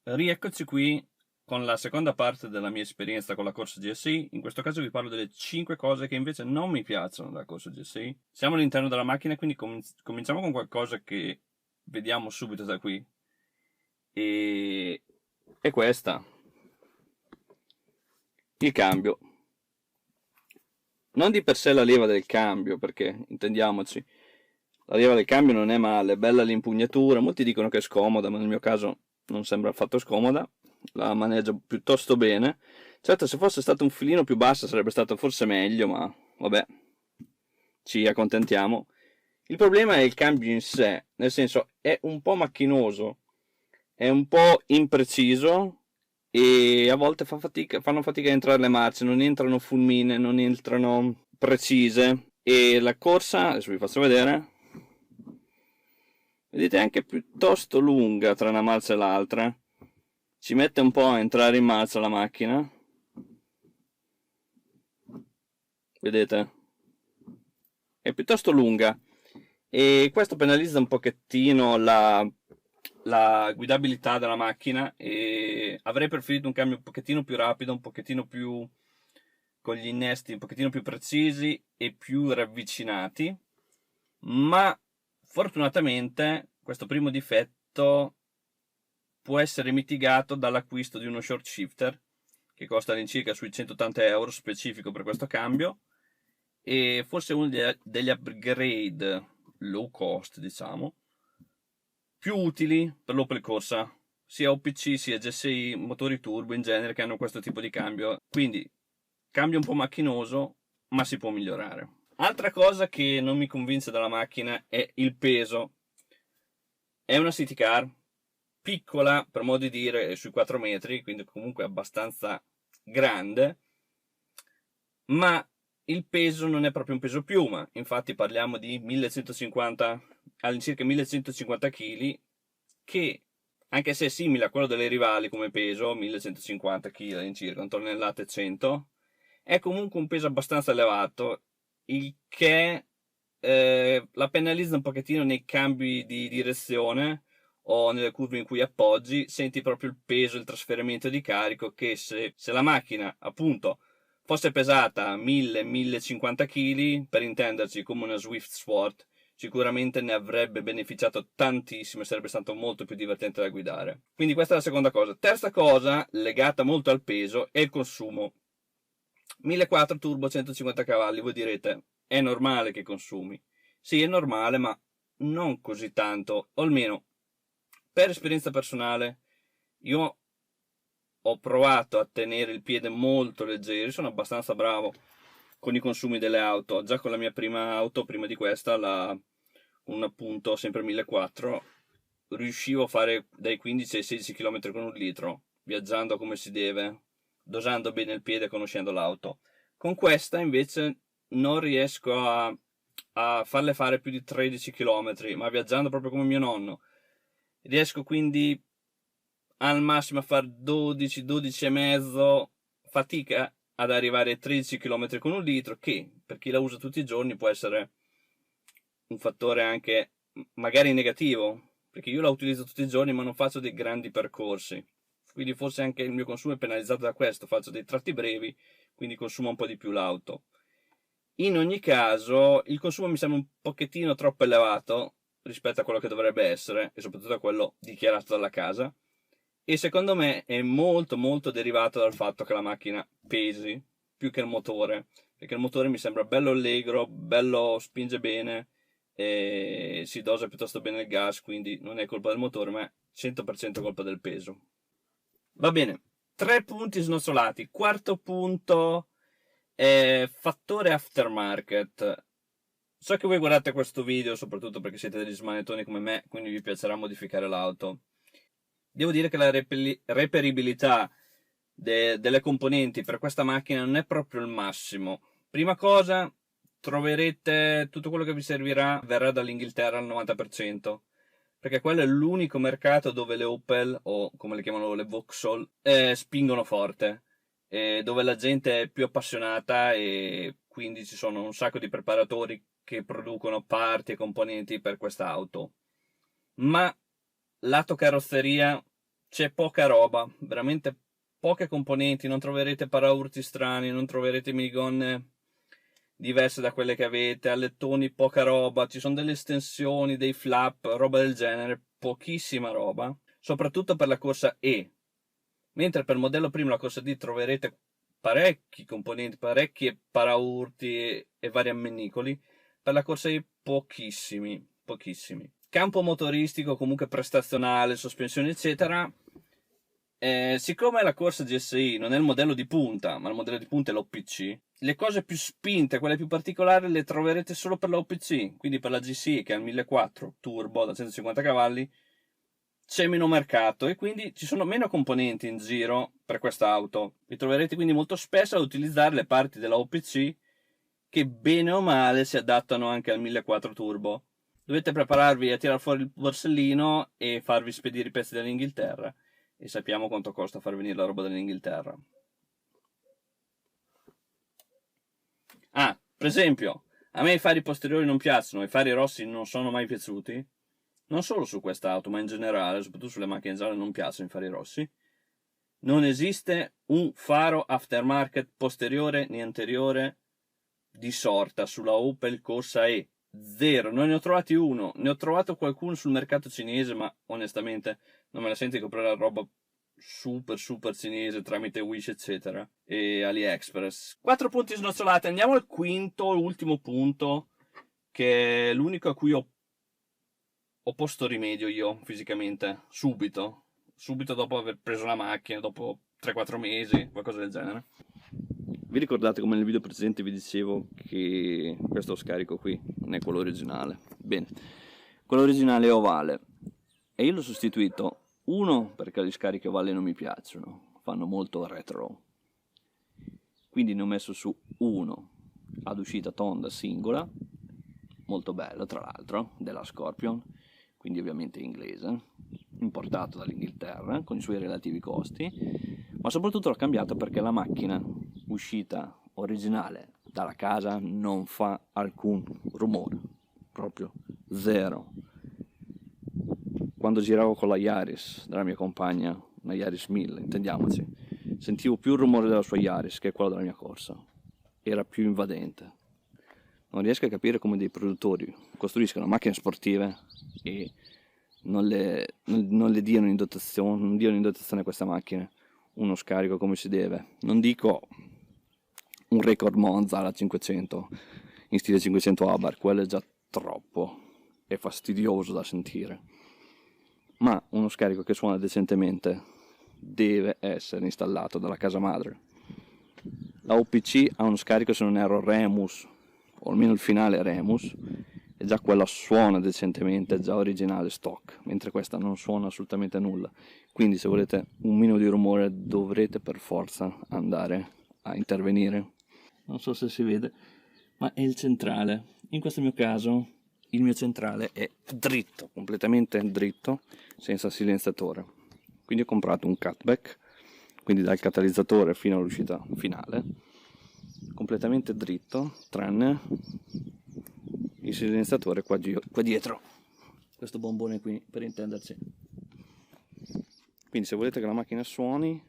Rieccoci qui con la seconda parte della mia esperienza con la corsa GSI. In questo caso vi parlo delle 5 cose che invece non mi piacciono della corsa GSI. Siamo all'interno della macchina, quindi cominciamo con qualcosa che vediamo subito da qui. E è questa, il cambio. Non di per sé la leva del cambio, perché intendiamoci, la leva del cambio non è male, è bella l'impugnatura, molti dicono che è scomoda, ma nel mio caso non sembra affatto scomoda, la maneggio piuttosto bene. Certo, se fosse stato un filino più bassa sarebbe stato forse meglio, ma vabbè, ci accontentiamo. Il problema è il cambio in sé, nel senso è un po' macchinoso, è un po' impreciso e a volte fanno fatica a entrare le marce, non entrano fulmine, non entrano precise e la corsa, adesso vi faccio vedere, vedete è anche piuttosto lunga tra una marcia e l'altra, ci mette un po' a entrare in marcia la macchina, vedete? È piuttosto lunga e questo penalizza un pochettino la guidabilità della macchina e avrei preferito un cambio un pochettino più rapido, un pochettino più con gli innesti un pochettino più precisi e più ravvicinati, ma fortunatamente questo primo difetto può essere mitigato dall'acquisto di uno short shifter che costa all'incirca sui 180 euro specifico per questo cambio e forse uno degli upgrade low cost, diciamo, più utili per l'Opel Corsa, sia OPC sia GSI, motori turbo in genere che hanno questo tipo di cambio. Quindi cambio un po' macchinoso, ma si può migliorare. Altra cosa che non mi convince dalla macchina è il peso. È una city car piccola, per modo di dire, è sui 4 metri, quindi comunque abbastanza grande, ma il peso non è proprio un peso piuma, infatti parliamo di 1150, all'incirca 1150 kg, che anche se è simile a quello delle rivali come peso, 1150 kg all'incirca, un tonnellata e 100, è comunque un peso abbastanza elevato, il che la penalizza un pochettino nei cambi di direzione o nelle curve in cui appoggi, senti proprio il peso, il trasferimento di carico che se la macchina appunto fosse pesata 1000-1050 kg, per intenderci come una Swift Sport, sicuramente ne avrebbe beneficiato tantissimo e sarebbe stato molto più divertente da guidare. Quindi questa è la seconda cosa. Terza cosa, legata molto al peso, è il consumo. 1400 turbo 150 cavalli, voi direte, è normale che consumi. Sì, è normale, ma non così tanto, o almeno per esperienza personale, io ho provato a tenere il piede molto leggero, sono abbastanza bravo con i consumi delle auto, già con la mia prima auto, prima di questa, un appunto sempre 1400, riuscivo a fare dai 15 ai 16 km con un litro, viaggiando come si deve, dosando bene il piede e conoscendo l'auto. Con questa invece non riesco a farle fare più di 13 km, ma viaggiando proprio come mio nonno. Riesco quindi al massimo a fare 12, 12 e mezzo, fatica ad arrivare a 13 km con un litro, che per chi la usa tutti i giorni può essere un fattore anche magari negativo, perché io la utilizzo tutti i giorni ma non faccio dei grandi percorsi, quindi forse anche il mio consumo è penalizzato da questo, faccio dei tratti brevi, quindi consumo un po' di più l'auto. In ogni caso, il consumo mi sembra un pochettino troppo elevato rispetto a quello che dovrebbe essere, e soprattutto a quello dichiarato dalla casa. E secondo me è molto molto derivato dal fatto che la macchina pesi più che il motore, perché il motore mi sembra bello allegro, bello spinge bene e si dosa piuttosto bene il gas, quindi non è colpa del motore, ma è 100% colpa del peso. Va bene, 3 punti snocciolati. Quarto punto, fattore aftermarket. So che voi guardate questo video soprattutto perché siete degli smanettoni come me, quindi vi piacerà modificare l'auto. Devo dire che la reperibilità delle componenti per questa macchina non è proprio il massimo. Prima cosa, troverete tutto quello che vi servirà verrà dall'Inghilterra al 90%, perché quello è l'unico mercato dove le Opel, o come le chiamano le Vauxhall, spingono forte, dove la gente è più appassionata e quindi ci sono un sacco di preparatori che producono parti e componenti per questa auto. Ma lato carrozzeria c'è poca roba, veramente poche componenti, non troverete paraurti strani, non troverete minigonne diverse da quelle che avete, allettoni poca roba, ci sono delle estensioni, dei flap, roba del genere, pochissima roba, soprattutto per la corsa E, mentre per il modello primo, la corsa D, troverete parecchi componenti, parecchie paraurti e vari ammennicoli, per la corsa E pochissimi, pochissimi. Campo motoristico, comunque prestazionale, sospensioni eccetera, siccome la corsa GSI non è il modello di punta, ma il modello di punta è l'OPC, le cose più spinte, quelle più particolari, le troverete solo per l'OPC, quindi per la GSI che è il 1400 turbo da 150 cavalli, c'è meno mercato e quindi ci sono meno componenti in giro per questa auto. Vi troverete quindi molto spesso ad utilizzare le parti della OPC che bene o male si adattano anche al 1400 turbo. Dovete prepararvi a tirare fuori il borsellino e farvi spedire i pezzi dall'Inghilterra. E sappiamo quanto costa far venire la roba dall'Inghilterra. Ah, per esempio, a me i fari posteriori non piacciono, i fari rossi non sono mai piaciuti. Non solo su questa auto, ma in generale, soprattutto sulle macchine gialle, non piacciono i fari rossi. Non esiste un faro aftermarket posteriore né anteriore di sorta sulla Opel Corsa E. Zero, non ne ho trovati uno, ne ho trovato qualcuno sul mercato cinese, ma onestamente non me la sento di comprare roba super cinese tramite Wish eccetera e AliExpress. 4 punti snocciolati, andiamo al quinto, ultimo punto, che è l'unico a cui ho posto rimedio io fisicamente, subito dopo aver preso la macchina, dopo 3-4 mesi, qualcosa del genere. Vi ricordate come nel video precedente vi dicevo che questo scarico qui non è quello originale? Bene, quello originale è ovale e io l'ho sostituito, uno perché gli scarichi ovali non mi piacciono, fanno molto retro, quindi ne ho messo su uno ad uscita tonda singola, molto bello tra l'altro, della Scorpion, quindi ovviamente inglese, importato dall'Inghilterra con i suoi relativi costi, ma soprattutto l'ho cambiato perché la macchina uscita originale dalla casa non fa alcun rumore, proprio zero. Quando giravo con la Yaris della mia compagna, una Yaris 1000, intendiamoci, sentivo più il rumore della sua Yaris che quello della mia corsa, era più invadente. Non riesco a capire come dei produttori costruiscono macchine sportive e non le diano in dotazione, non diano in dotazione a queste macchine uno scarico come si deve. Non dico un record Monza alla 500 in stile 500 Abarth, quello è già troppo, è fastidioso da sentire, ma uno scarico che suona decentemente deve essere installato dalla casa madre. La OPC ha uno scarico, se non erro, Remus, o almeno il finale Remus, e già quella suona decentemente, è già originale stock, mentre questa non suona assolutamente nulla. Quindi se volete un minimo di rumore dovrete per forza andare a intervenire. Non so se si vede, ma è il centrale. In questo mio caso il mio centrale è dritto, completamente dritto, senza silenziatore. Quindi ho comprato un cutback, quindi dal catalizzatore fino all'uscita finale, completamente dritto, tranne il silenziatore qua dietro, questo bombone qui per intenderci. Quindi se volete che la macchina suoni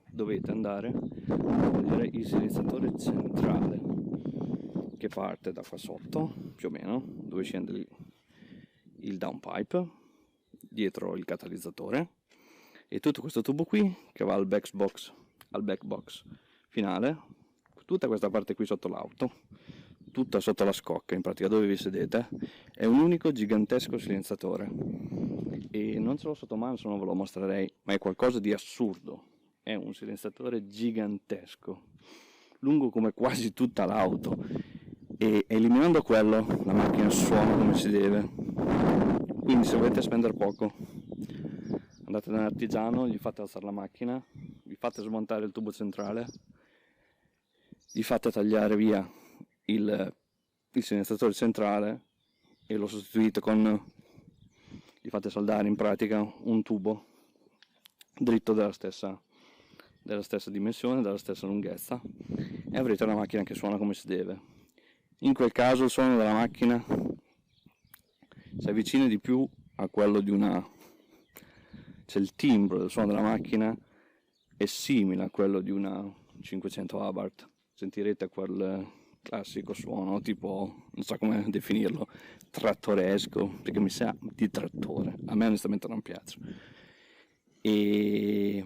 dovete andare a vedere il silenziatore centrale che parte da qua sotto più o meno, dove scende il downpipe, dietro il catalizzatore, e tutto questo tubo qui che va al back box finale, tutta questa parte qui sotto l'auto, tutta sotto la scocca, in pratica dove vi sedete, è un unico gigantesco silenziatore e non ce l'ho sotto mano, se no ve lo mostrerei, ma è qualcosa di assurdo. È un silenziatore gigantesco, lungo come quasi tutta l'auto, e eliminando quello la macchina suona come si deve. Quindi se volete spendere poco andate da un artigiano, gli fate alzare la macchina, vi fate smontare il tubo centrale, gli fate tagliare via il silenziatore centrale e lo sostituite gli fate saldare in pratica un tubo dritto della stessa dimensione, della stessa lunghezza, e avrete una macchina che suona come si deve. In quel caso il suono della macchina si avvicina di più a quello di una cioè il timbro del suono della macchina è simile a quello di una 500 Abarth. Sentirete quel classico suono, tipo, non so come definirlo, trattoresco, perché mi sa di trattore, a me onestamente non piace. E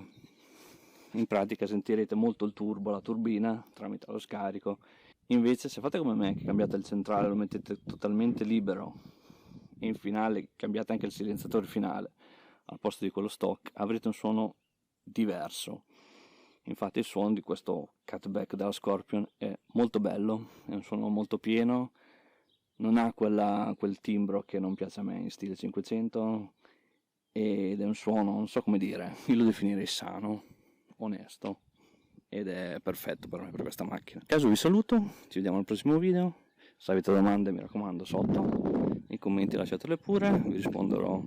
in pratica sentirete molto il turbo, la turbina, tramite lo scarico. Invece se fate come me, che cambiate il centrale, lo mettete totalmente libero, e in finale cambiate anche il silenziatore finale, al posto di quello stock, avrete un suono diverso. Infatti il suono di questo cutback della Scorpion è molto bello, è un suono molto pieno, non ha quel timbro che non piace a me in stile 500, ed è un suono, non so come dire, io lo definirei sano, onesto, ed è perfetto per me, per questa macchina. A caso vi saluto, ci vediamo al prossimo video. Se avete domande, mi raccomando, sotto nei commenti lasciatele pure, vi risponderò